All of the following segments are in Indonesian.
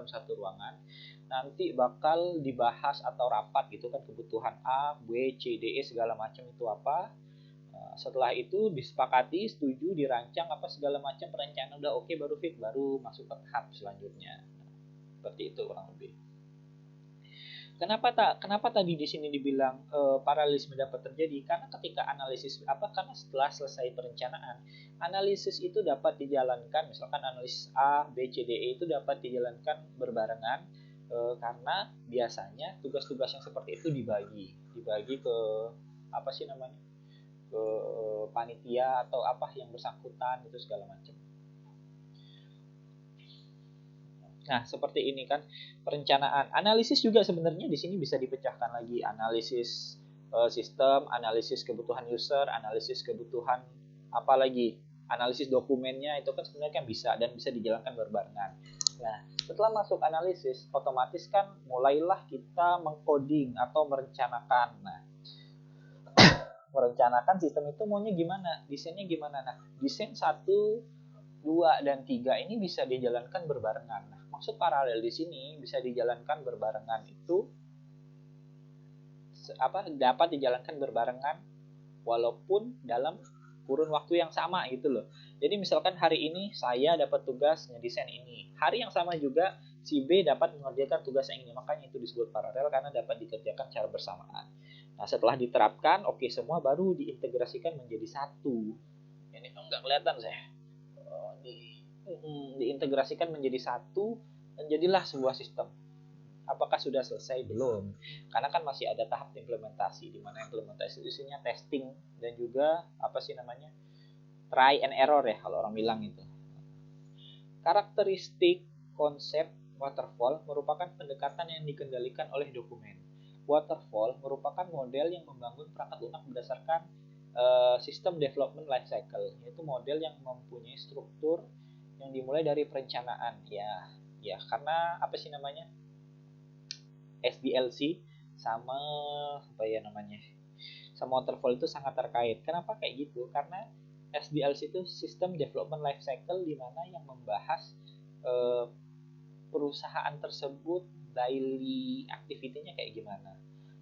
dalam satu ruangan, nanti bakal dibahas atau rapat gitu kan, kebutuhan A, B, C, D, E segala macam itu apa. Setelah itu disepakati, setuju, dirancang apa segala macam, perencanaan udah oke, baru fit, baru masuk ke tahap selanjutnya. Seperti itu kurang lebih. Kenapa tadi di sini dibilang paralelisme dapat terjadi? Karena ketika analisis karena setelah selesai perencanaan, analisis itu dapat dijalankan, misalkan analisis A, B, C, D, E itu dapat dijalankan berbarengan karena biasanya tugas-tugas yang seperti itu dibagi ke ke panitia atau yang bersangkutan itu segala macam. Nah, seperti ini kan perencanaan. Analisis juga sebenarnya di sini bisa dipecahkan lagi. Analisis sistem, analisis kebutuhan user, analisis kebutuhan analisis dokumennya itu kan sebenarnya bisa dan bisa dijalankan berbarengan. Nah, setelah masuk analisis, otomatis kan mulailah kita mengcoding atau merencanakan. Nah, merencanakan sistem itu maunya gimana, desainnya gimana. Nah, desain 1, 2, dan 3 ini bisa dijalankan berbarengan. Nah, maksud paralel di sini bisa dijalankan berbarengan itu dapat dijalankan berbarengan walaupun dalam kurun waktu yang sama gitu loh. Jadi misalkan hari ini saya dapat tugas ngedesain ini, hari yang sama juga si B dapat mengerjakan tugas yang ini, makanya itu disebut paralel karena dapat dikerjakan secara bersamaan. Nah, setelah diterapkan oke semua, baru diintegrasikan menjadi satu. Ini nggak kelihatan saya. Diintegrasikan menjadi satu dan jadilah sebuah sistem. Apakah sudah selesai? Belum. Karena kan masih ada tahap implementasi, di mana implementasi isinya testing dan juga try and error ya kalau orang bilang itu. Karakteristik konsep waterfall merupakan pendekatan yang dikendalikan oleh dokumen. Waterfall merupakan model yang membangun perangkat lunak berdasarkan sistem development life cycle, yaitu model yang mempunyai struktur yang dimulai dari perencanaan. Ya karena SDLC sama waterfall itu sangat terkait. Kenapa kayak gitu? Karena SDLC itu System Development Life Cycle, di mana yang membahas perusahaan tersebut daily activity-nya kayak gimana,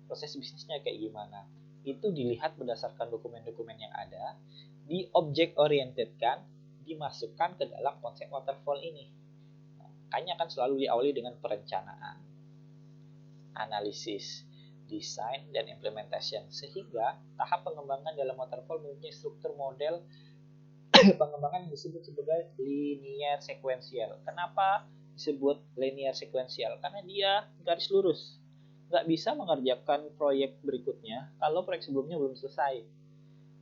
proses bisnisnya kayak gimana. Itu dilihat berdasarkan dokumen-dokumen yang ada, di object oriented kan, dimasukkan ke dalam konsep waterfall ini. Makanya akan selalu diawali dengan perencanaan, analisis, desain, dan implementation. Sehingga tahap pengembangan dalam waterfall mempunyai struktur model pengembangan yang disebut sebagai linear sequential. Kenapa disebut linear sequential? Karena dia garis lurus. Nggak bisa mengerjakan proyek berikutnya kalau proyek sebelumnya belum selesai.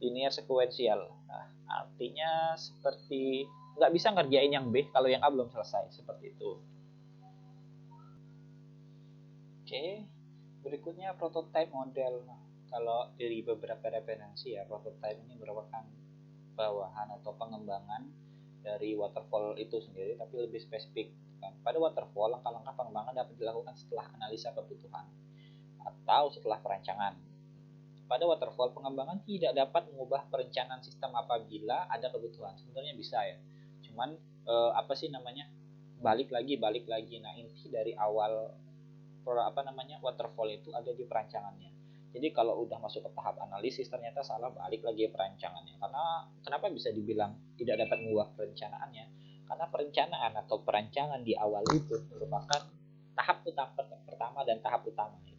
Linear sequential. Nah, artinya seperti nggak bisa ngerjain yang B kalau yang A belum selesai. Seperti itu. Oke, berikutnya prototype model. Nah, kalau dari beberapa referensi ya, prototype ini merupakan bawahan atau pengembangan dari waterfall itu sendiri, tapi lebih spesifik. Pada waterfall, langkah-langkah pengembangan dapat dilakukan setelah analisa kebutuhan atau setelah perancangan. Pada waterfall, pengembangan tidak dapat mengubah perencanaan sistem apabila ada kebutuhan. Sebenarnya bisa ya, cuman balik lagi. Nah, inti dari awal waterfall itu ada di perancangannya. Jadi kalau udah masuk ke tahap analisis ternyata salah, balik lagi perancangannya. Karena kenapa bisa dibilang tidak dapat mengubah perencanaannya? Karena perencanaan atau perancangan di awal itu merupakan tahap pertama dan tahap utama itu.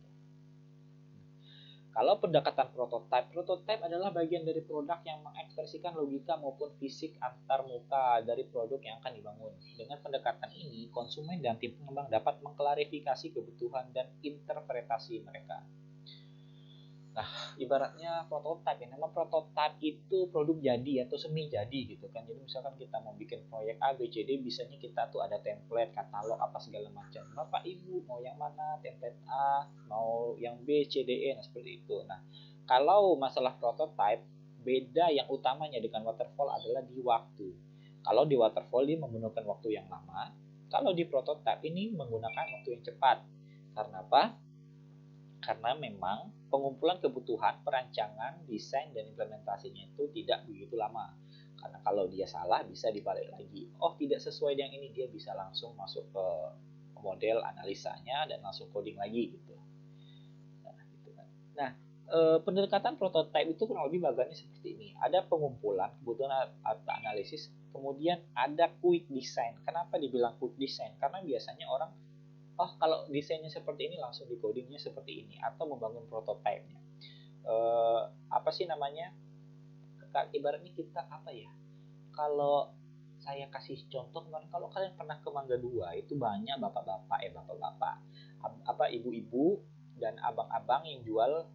Kalau pendekatan prototype adalah bagian dari produk yang mengekspresikan logika maupun fisik antar muka dari produk yang akan dibangun. Dengan pendekatan ini, konsumen dan tim pengembang dapat mengklarifikasi kebutuhan dan interpretasi mereka. Nah, ibaratnya prototype ya. Nama prototype itu produk jadi atau semi jadi gitu kan. Jadi misalkan kita mau bikin proyek A, B, C, D, biasanya kita tuh ada template, katalog, apa segala macam. Bapak Ibu mau yang mana? Template A, mau yang B, C, D, E, nah seperti itu. Nah, kalau masalah prototype, beda yang utamanya dengan waterfall adalah di waktu. Kalau di waterfall dia menggunakan waktu yang lama, kalau di prototype ini menggunakan waktu yang cepat. Karena apa? Karena memang pengumpulan kebutuhan, perancangan, desain, dan implementasinya itu tidak begitu lama. Karena kalau dia salah bisa dibalik lagi. Oh, tidak sesuai dengan ini, dia bisa langsung masuk ke model analisanya dan langsung coding lagi gitu. Nah, gitu kan. Nah, pendekatan prototype itu kurang lebih bagiannya seperti ini. Ada pengumpulan kebutuhan atau analisis, kemudian ada quick design. Kenapa dibilang quick design? Karena biasanya orang, oh kalau desainnya seperti ini langsung di codingnya seperti ini, atau membangun prototipenya. Apa sih namanya? Ibaratnya kita apa ya? Kalau saya kasih contoh kemarin, kalau kalian pernah ke Mangga 2 itu banyak bapak-bapak apa ibu-ibu dan abang-abang yang jual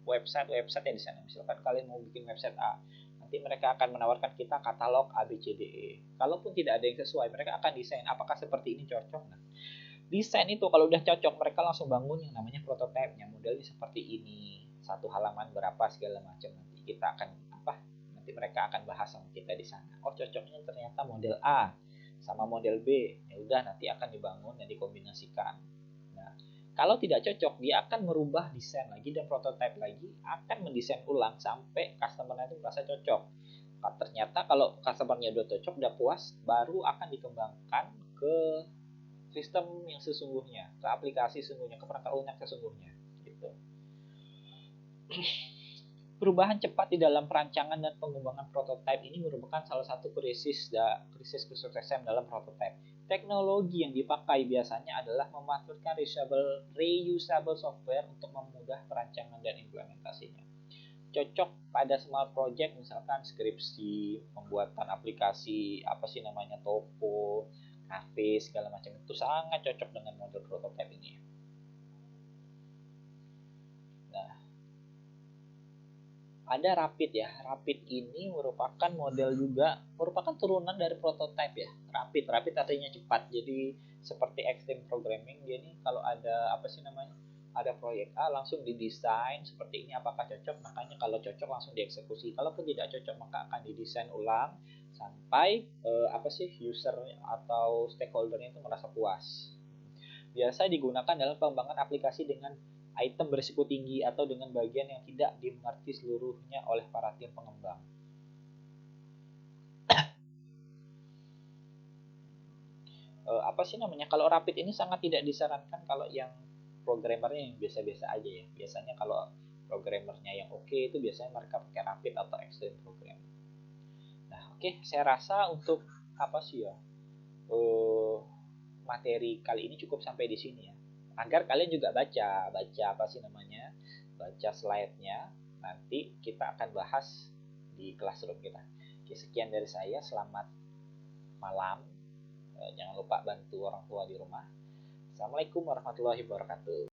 website ya di sana. Misalkan kalian mau bikin website A, nanti mereka akan menawarkan kita katalog A B C D E. Kalaupun tidak ada yang sesuai, mereka akan desain apakah seperti ini cocok. Nah, desain itu kalau udah cocok, mereka langsung bangun yang namanya prototipenya. Modelnya seperti ini, satu halaman berapa segala macam. Nanti kita akan nanti mereka akan bahas sama kita di sana. Oh, cocoknya ternyata model A sama model B. Ya udah, nanti akan dibangun dan dikombinasikan. Nah, kalau tidak cocok, dia akan merubah desain lagi dan prototipe lagi, akan mendesain ulang sampai customer-nya itu merasa cocok. Ternyata kalau customer-nya udah cocok, udah puas, baru akan dikembangkan ke sistem yang sesungguhnya, ke aplikasi sesungguhnya, ke perangkat lunak sesungguhnya gitu. Perubahan cepat di dalam perancangan dan pengembangan prototipe ini merupakan salah satu krisis kesuksesan dalam prototipe. Teknologi yang dipakai biasanya adalah memanfaatkan reusable software untuk memudahkan perancangan dan implementasinya. Cocok pada small project, misalkan skripsi, pembuatan aplikasi, toko, kafe, segala macam, itu sangat cocok dengan model prototipe ini. Nah, ada Rapid ya. Rapid ini merupakan turunan dari prototype ya. Rapid artinya cepat. Jadi seperti extreme programming, jadi kalau ada ada proyek A langsung didesain seperti ini, apakah cocok, makanya kalau cocok langsung dieksekusi. Kalaupun tidak cocok, maka akan didesain ulang sampai user atau stakeholdernya itu merasa puas. Biasa digunakan dalam pengembangan aplikasi dengan item berisiko tinggi atau dengan bagian yang tidak dimengerti seluruhnya oleh para tim pengembang. Kalau Rapid ini sangat tidak disarankan kalau yang programmernya yang biasa-biasa aja ya. Biasanya kalau programmernya yang oke itu biasanya mereka pakai Rapid atau Extreme Program. Nah, oke, saya rasa untuk materi kali ini cukup sampai di sini ya. Agar kalian juga baca slide-nya. Nanti kita akan bahas di classroom kita. Oke, sekian dari saya. Selamat malam. Jangan lupa bantu orang tua di rumah. Assalamualaikum warahmatullahi wabarakatuh.